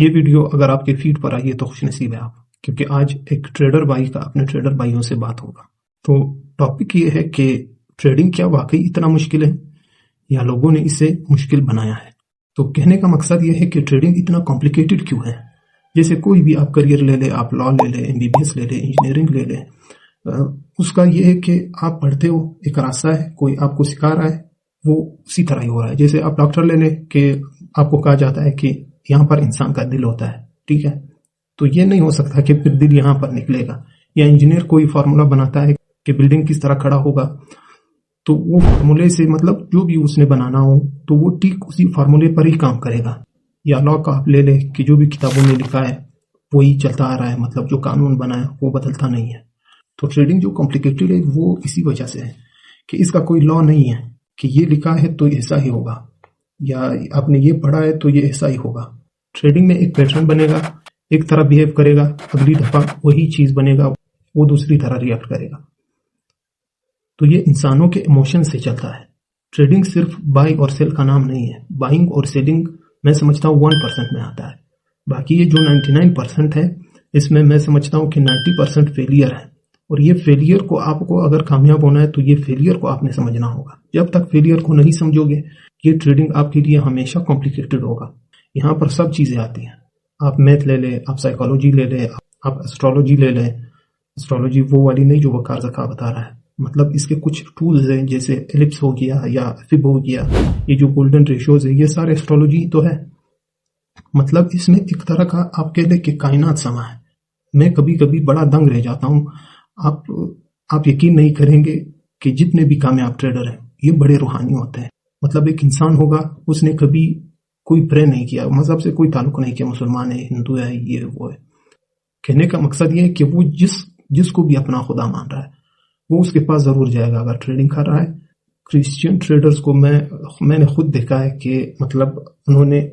یہ ویڈیو اگر آپ کے فیڈ پر آئی ہے تو خوش نصیب ہے آپ، کیونکہ آج ایک ٹریڈر بھائی کا اپنے ٹریڈر بھائیوں سے بات ہوگا۔ تو ٹاپک یہ ہے کہ ٹریڈنگ کیا واقعی اتنا مشکل ہے یا لوگوں نے اسے مشکل بنایا ہے۔ تو کہنے کا مقصد یہ ہے کہ ٹریڈنگ اتنا کمپلیکیٹڈ کیوں ہے۔ جیسے کوئی بھی آپ کریئر لے لیں، آپ لا لے لیں، MBBS لے لیں، انجینئرنگ لے لیں، اس کا یہ ہے کہ آپ پڑھتے ہو، ایک راستہ ہے، کوئی آپ کو سکھا رہا ہے، وہ اسی طرح ہی ہو رہا ہے۔ جیسے آپ ڈاکٹر لے لیں کہ آپ کو کہا جاتا ہے کہ یہاں پر انسان کا دل ہوتا ہے، ٹھیک ہے، تو یہ نہیں ہو سکتا کہ پھر دل یہاں پر نکلے گا۔ یا انجینئر کوئی فارمولا بناتا ہے کہ بلڈنگ کس طرح کھڑا ہوگا، تو وہ فارمولے سے مطلب جو بھی اس نے بنانا ہو تو وہ ٹھیک اسی فارمولے پر ہی کام کرے گا۔ یا لا کا آپ لے لیں کہ جو بھی کتابوں میں لکھا ہے وہی چلتا آ رہا ہے، مطلب جو قانون بنا ہے وہ بدلتا نہیں ہے۔ تو ٹریڈنگ جو کمپلیکیٹڈ ہے وہ اسی وجہ سے ہے کہ اس کا کوئی لا نہیں ہے کہ یہ لکھا ہے تو ایسا ہی ہوگا، یا آپ نے یہ پڑھا ہے تو یہ ایسا ہی ہوگا۔ ٹریڈنگ میں ایک پیٹرن بنے گا، ایک طرح بیہیو کرے گا، اگلی دفعہ وہی چیز بنے گا، وہ دوسری طرح ریئیکٹ کرے گا۔ تو یہ انسانوں کے ایموشن سے چلتا ہے۔ ٹریڈنگ صرف بائی اور سیل کا نام نہیں ہے۔ بائنگ اور سیلنگ میں سمجھتا ہوں 1% میں آتا ہے، باقی یہ جو 99% ہے اس میں سمجھتا ہوں کہ 90% فیلئر ہے۔ اور یہ فیلئر کو آپ کو اگر کامیاب ہونا ہے تو یہ فیلئر کو آپ نے سمجھنا ہوگا۔ جب تک فیلئر کو نہیں سمجھو گے یہ ٹریڈنگ آپ کے لیے ہمیشہ کمپلیکیٹڈ ہوگا۔ یہاں پر سب چیزیں آتی ہیں، آپ میتھ لے لیں، آپ سائیکالوجی لے لیں، آپ اسٹرالوجی لے لیں۔ اسٹرالوجی وہ والی نہیں جو وقار زکا بتا رہا ہے، مطلب اس کے کچھ ٹولز ہیں جیسے ایلپس ہو گیا یا فب ہو گیا، یہ جو گولڈن ریشوز ہے یہ سارے اسٹرالوجی تو ہے۔ مطلب اس میں ایک طرح کا آپ کہہ لیں کہ کائنات سما ہے۔ میں کبھی کبھی بڑا دنگ رہ جاتا ہوں۔ آپ یقین نہیں کریں گے کہ جتنے بھی کامیاب ٹریڈر ہیں یہ بڑے روحانی ہوتے ہیں۔ مطلب ایک انسان ہوگا اس نے کبھی کوئی پرے نہیں کیا، مذہب سے کوئی تعلق نہیں کیا، مسلمان ہے، ہندو ہے، یہ وہ ہے۔ کہنے کا مقصد یہ ہے کہ وہ جس کو بھی اپنا خدا مان رہا ہے وہ اس کے پاس ضرور جائے گا اگر ٹریڈنگ کر رہا ہے۔ کرسچین ٹریڈرز کو میں نے خود دیکھا ہے کہ مطلب انہوں نے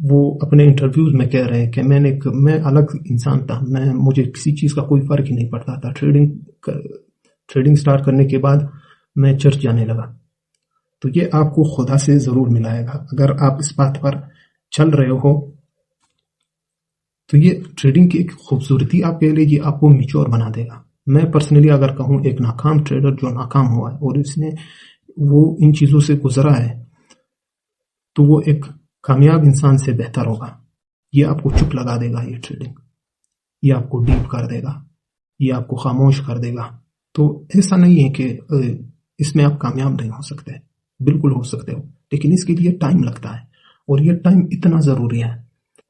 وہ اپنے انٹرویوز میں کہہ رہے ہیں کہ میں الگ انسان تھا، مجھے کسی چیز کا کوئی فرق ہی نہیں پڑتا تھا۔ ٹریڈنگ سٹارٹ کرنے کے بعد میں چرچ جانے لگا۔ تو یہ آپ کو خدا سے ضرور ملائے گا اگر آپ اس بات پر چل رہے ہو۔ تو یہ ٹریڈنگ کی ایک خوبصورتی آپ کہہ لیجیے، آپ کو میچور بنا دے گا۔ میں پرسنلی اگر کہوں ایک ناکام ٹریڈر جو ناکام ہوا ہے اور اس نے وہ ان چیزوں سے گزرا ہے تو وہ ایک کامیاب انسان سے بہتر ہوگا۔ یہ آپ کو چپ لگا دے گا، یہ ٹریڈنگ، یہ آپ کو ڈیپ کر دے گا، یہ آپ کو خاموش کر دے گا۔ تو ایسا نہیں ہے کہ اس میں آپ کامیاب نہیں ہو سکتے، بالکل ہو سکتے ہو، لیکن اس کے لیے ٹائم لگتا ہے، اور یہ ٹائم اتنا ضروری ہے۔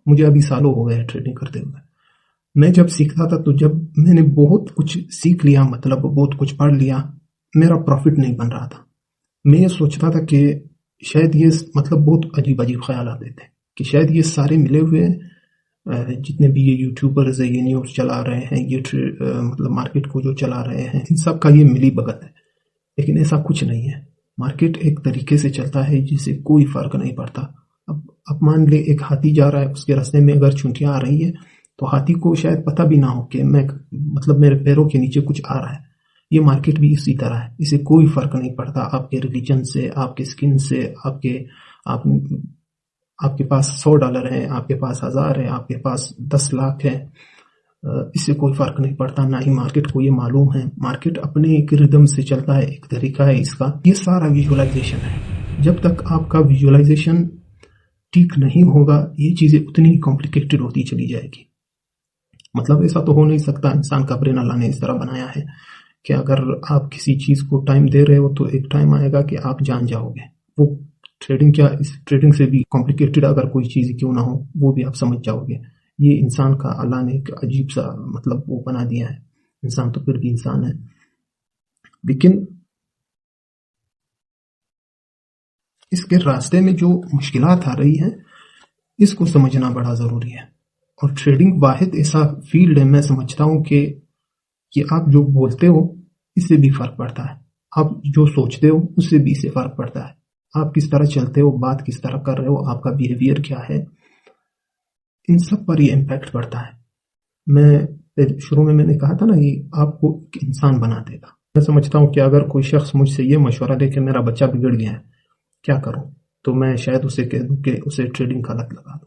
مجھے ابھی سالوں ہو گئے ٹریڈنگ کرتے ہوئے۔ میں جب سیکھتا تھا تو جب میں نے بہت کچھ سیکھ لیا، مطلب بہت کچھ پڑھ لیا، میرا پروفٹ نہیں بن رہا تھا۔ میں یہ سوچتا تھا کہ شاید یہ مطلب بہت عجیب خیالات تھے کہ شاید یہ سارے ملے ہوئے جتنے بھی یہ یوٹیوبرز ہیں، یہ نیوز چلا رہے ہیں، یہ مطلب مارکیٹ کو جو چلا رہے ہیں، ان سب کا یہ ملی بھگت ہے۔ لیکن ایسا کچھ نہیں ہے۔ مارکیٹ ایک طریقے سے چلتا ہے جسے کوئی فرق نہیں پڑتا۔ اب مان لے ایک ہاتھی جا رہا ہے، اس کے راستے میں اگر چونٹیاں آ رہی ہیں تو ہاتھی کو شاید پتہ بھی نہ ہو کہ مطلب میرے پیروں کے نیچے کچھ آ رہا ہے۔ یہ مارکیٹ بھی اسی طرح ہے، اسے کوئی فرق نہیں پڑتا آپ کے ریلیجن سے، آپ کے سکن سے، آپ کے پاس $100 ہے، آپ کے پاس 1000 ہے، آپ کے پاس 10 لاکھ ہے، اس سے کوئی فرق نہیں پڑتا۔ نہ ہی مارکیٹ کو یہ معلوم ہے۔ مارکیٹ اپنے ایک ردم سے چلتا ہے، ایک طریقہ ہے اس کا۔ یہ سارا ویژولائزیشن ہے۔ جب تک آپ کا ویژولائزیشن ٹھیک نہیں ہوگا یہ چیزیں اتنی کمپلیکیٹڈ ہوتی چلی جائے گی۔ مطلب ایسا تو ہو نہیں سکتا، انسان کا برین اللہ نے اس طرح بنایا ہے کہ اگر آپ کسی چیز کو ٹائم دے رہے ہو تو ایک ٹائم آئے گا کہ آپ جان جاؤ گے۔ وہ ٹریڈنگ کیا، اس ٹریڈنگ سے بھی کمپلیکیٹڈ اگر کوئی چیز کیوں نہ ہو وہ بھی آپ سمجھ جاؤ گے۔ یہ انسان کا اللہ نے ایک عجیب سا مطلب وہ بنا دیا ہے۔ انسان تو پھر بھی انسان ہے، لیکن اس کے راستے میں جو مشکلات آ رہی ہیں اس کو سمجھنا بڑا ضروری ہے۔ اور ٹریڈنگ واحد ایسا فیلڈ ہے، میں سمجھتا ہوں کہ آپ جو بولتے ہو اس سے بھی فرق پڑتا ہے، آپ جو سوچتے ہو اس سے بھی اسے فرق پڑتا ہے، آپ کس طرح چلتے ہو، بات کس طرح کر رہے ہو، آپ کا بیہیویئر کیا ہے، ان سب پر یہ امپیکٹ پڑتا ہے۔ شروع میں نے کہا تھا نا، یہ آپ کو ایک انسان بنا دے گا۔ میں سمجھتا ہوں کہ اگر کوئی شخص مجھ سے یہ مشورہ دے کہ میرا بچہ بگڑ گیا ہے، کیا کروں، تو میں شاید اسے کہہ دوں کہ اسے ٹریڈنگ کا لت لگا دو۔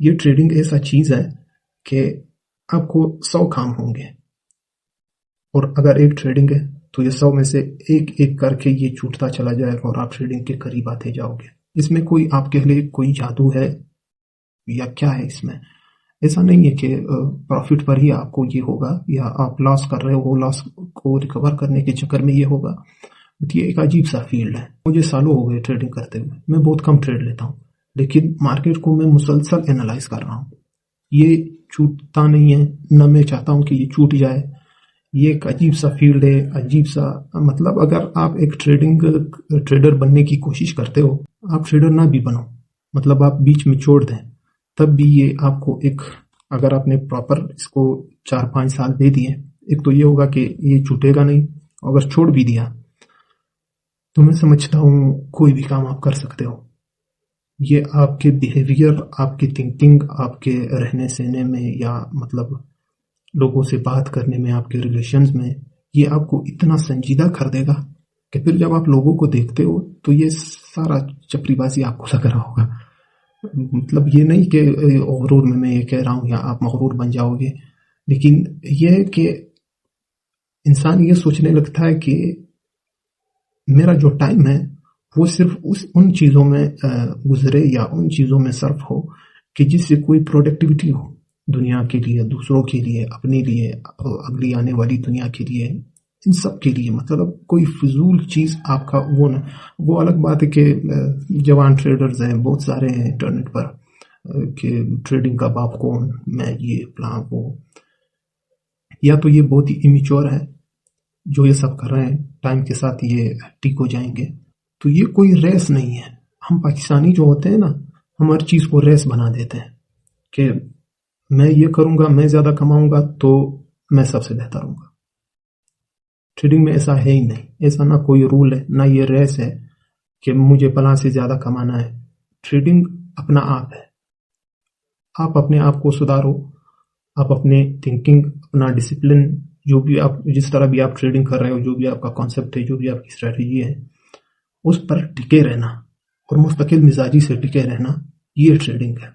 یہ ٹریڈنگ ایسا چیز ہے کہ آپ کو 100 کام ہوں گے، اور اگر ایک ٹریڈنگ ہے تو یہ 100 میں سے ایک ایک کر کے یہ چھوٹتا چلا جائے گا اور آپ ٹریڈنگ کے قریب آتے جاؤ گے۔ اس میں کوئی آپ کے لیے کوئی جادو ہے یا کیا ہے؟ اس میں ایسا نہیں ہے کہ پروفٹ پر ہی آپ کو یہ ہوگا یا آپ لاس کر رہے ہو، لاس کو ریکور کرنے کے چکر میں یہ ہوگا۔ بٹ یہ ایک عجیب سا فیلڈ ہے۔ مجھے سالوں ہو گئے ٹریڈنگ کرتے ہوئے، میں بہت کم ٹریڈ لیتا ہوں، لیکن مارکیٹ کو میں مسلسل اینالائز کر رہا ہوں۔ یہ چھوٹتا نہیں ہے، نہ میں چاہتا ہوں کہ یہ چھوٹ جائے۔ یہ ایک عجیب سا فیلڈ ہے، عجیب سا مطلب اگر آپ ایک ٹریڈر بننے کی کوشش کرتے ہو، آپ ٹریڈر نہ بھی بنو، مطلب آپ بیچ میں چھوڑ دیں، تب بھی یہ آپ کو ایک، اگر آپ نے پراپر اس کو 4-5 سال دے دیے، ایک تو یہ ہوگا کہ یہ چھوٹے گا نہیں، اگر چھوڑ بھی دیا تو میں سمجھتا ہوں کوئی بھی کام آپ کر سکتے ہو۔ یہ آپ کے بیہیویئر، آپ کی تھنکنگ، آپ کے رہنے سہنے میں یا مطلب لوگوں سے بات کرنے میں، آپ کے ریلیشنز میں، یہ آپ کو اتنا سنجیدہ کر دے گا کہ پھر جب آپ لوگوں کو دیکھتے ہو تو یہ سارا چپری بازی آپ کو لگ رہا ہوگا۔ مطلب یہ نہیں کہ غرور میں یہ کہہ رہا ہوں یا آپ مغرور بن جاؤ گے، لیکن یہ ہے کہ انسان یہ سوچنے لگتا ہے کہ میرا جو ٹائم ہے وہ صرف ان چیزوں میں گزرے یا ان چیزوں میں صرف ہو کہ جس سے کوئی پروڈکٹیوٹی ہو، دنیا کے لیے، دوسروں کے لیے، اپنے لیے، اگلی آنے والی دنیا کے لیے، ان سب کے لیے۔ مطلب کوئی فضول چیز آپ کا وہ نہ، وہ الگ بات ہے کہ جوان ٹریڈرز ہیں بہت سارے ہیں انٹرنیٹ پر کہ ٹریڈنگ کا باپ کون، میں یہ پلان وہ، یا تو یہ بہت ہی امیچور ہے جو یہ سب کر رہے ہیں، ٹائم کے ساتھ یہ ٹھیک ہو جائیں گے۔ تو یہ کوئی ریس نہیں ہے۔ ہم پاکستانی جو ہوتے ہیں نا، ہم ہر چیز کو ریس بنا دیتے ہیں کہ میں یہ کروں گا، میں زیادہ کماؤں گا تو میں سب سے بہتر ہوں گا۔ ٹریڈنگ میں ایسا ہے ہی نہیں، ایسا نہ کوئی رول ہے، نہ یہ ریس ہے کہ مجھے فلاں سے زیادہ کمانا ہے۔ ٹریڈنگ اپنا آپ ہے، آپ اپنے آپ کو سدھارو، آپ اپنے تھنکنگ، اپنا ڈسپلن، جو بھی آپ، جس طرح بھی آپ ٹریڈنگ کر رہے ہو، جو بھی آپ کا کانسیپٹ ہے، جو بھی آپ کی اسٹریٹجی ہے، اس پر ٹکے رہنا اور مستقل مزاجی سے ٹکے رہنا، یہ ٹریڈنگ ہے۔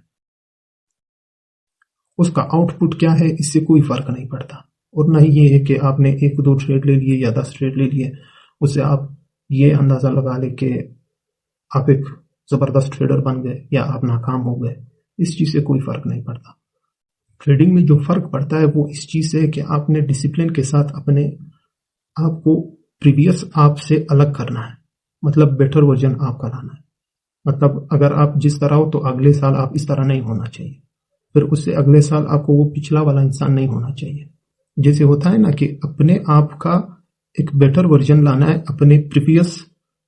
اس کا آؤٹ پٹ کیا ہے اس سے کوئی فرق نہیں پڑتا، اور نہ ہی یہ ہے کہ آپ نے 1-2 ٹریڈ لے لیے یا 10 ٹریڈ لے لیے، اس سے آپ یہ اندازہ لگا لے کہ آپ ایک زبردست ٹریڈر بن گئے یا آپ ناکام ہو گئے۔ اس چیز سے کوئی فرق نہیں پڑتا۔ ٹریڈنگ میں جو فرق پڑتا ہے وہ اس چیز سے ہے کہ آپ نے ڈسپلن کے ساتھ اپنے آپ کو پریویس آپ سے الگ کرنا ہے، مطلب بیٹر ورژن آپ کا لانا ہے۔ مطلب اگر آپ جس طرح ہو تو اگلے سال آپ اس طرح نہیں ہونا چاہیے، پھر اس سے اگلے سال آپ کو وہ پچھلا والا انسان نہیں ہونا چاہیے۔ جیسے ہوتا ہے نا کہ اپنے آپ کا ایک بیٹر ورژن لانا ہے اپنے پریویس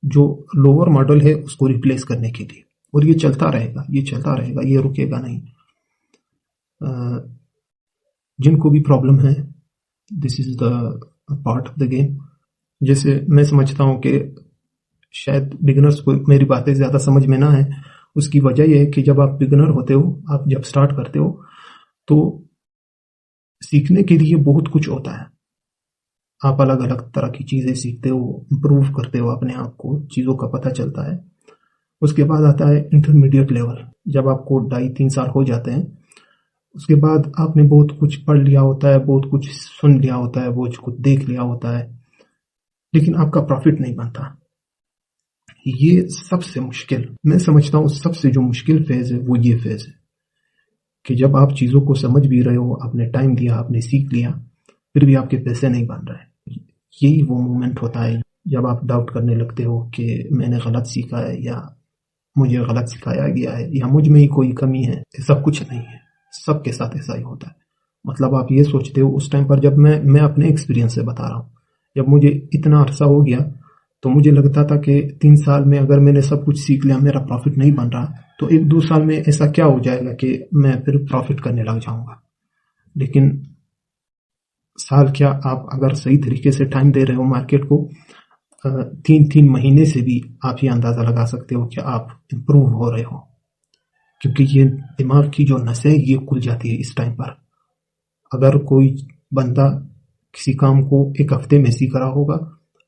جو لوور ماڈل ہے اس کو ریپلیس کرنے کے لیے، اور یہ چلتا رہے گا، یہ چلتا رہے گا، یہ رکے گا نہیں۔ جن کو بھی پرابلم ہے، this is the part of the game. جیسے میں سمجھتا ہوں کہ شاید بگنرز کو میری باتیں زیادہ سمجھ میں نہ آئیں، اس کی وجہ یہ ہے کہ جب آپ بگنر ہوتے ہو، آپ جب سٹارٹ کرتے ہو تو سیکھنے کے لیے بہت کچھ ہوتا ہے، آپ الگ الگ طرح کی چیزیں سیکھتے ہو، امپروو کرتے ہو اپنے آپ کو، چیزوں کا پتہ چلتا ہے۔ اس کے بعد آتا ہے انٹرمیڈیٹ لیول، جب آپ کو 2.5-3 سال ہو جاتے ہیں، اس کے بعد آپ نے بہت کچھ پڑھ لیا ہوتا ہے، بہت کچھ سن لیا ہوتا ہے، بہت کچھ دیکھ لیا ہوتا ہے، لیکن آپ کا پروفٹ نہیں بنتا۔ یہ سب سے مشکل، میں سمجھتا ہوں سب سے جو مشکل فیز ہے وہ یہ فیز ہے کہ جب آپ چیزوں کو سمجھ بھی رہے ہو، آپ نے ٹائم دیا، آپ نے سیکھ لیا، پھر بھی آپ کے پیسے نہیں بن رہے۔ یہی وہ مومنٹ ہوتا ہے جب آپ ڈاؤٹ کرنے لگتے ہو کہ میں نے غلط سیکھا ہے یا مجھے غلط سکھایا گیا ہے یا مجھ میں ہی کوئی کمی ہے۔ ایسا کچھ نہیں ہے، سب کے ساتھ ایسا ہی ہوتا ہے۔ مطلب آپ یہ سوچتے ہو اس ٹائم پر، جب میں اپنے ایکسپیرینس سے بتا رہا ہوں، جب مجھے اتنا عرصہ ہو گیا تو مجھے لگتا تھا کہ 3 سال میں اگر میں نے سب کچھ سیکھ لیا، میرا پروفٹ نہیں بن رہا، تو 1-2 سال میں ایسا کیا ہو جائے گا کہ میں پھر پروفٹ کرنے لگ جاؤں گا۔ لیکن سال کیا، آپ اگر صحیح طریقے سے ٹائم دے رہے ہو مارکیٹ کو، 3 مہینے سے بھی آپ یہ اندازہ لگا سکتے ہو کہ آپ امپروو ہو رہے ہو، کیونکہ یہ دماغ کی جو نسیں یہ کھل جاتی ہے اس ٹائم پر۔ اگر کوئی بندہ کسی کام کو 1 ہفتے میں سیکھ رہا ہوگا،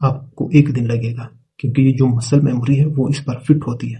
آپ کو 1 دن لگے گا، کیونکہ یہ جو مسل میموری ہے وہ اس پر فٹ ہوتی ہے۔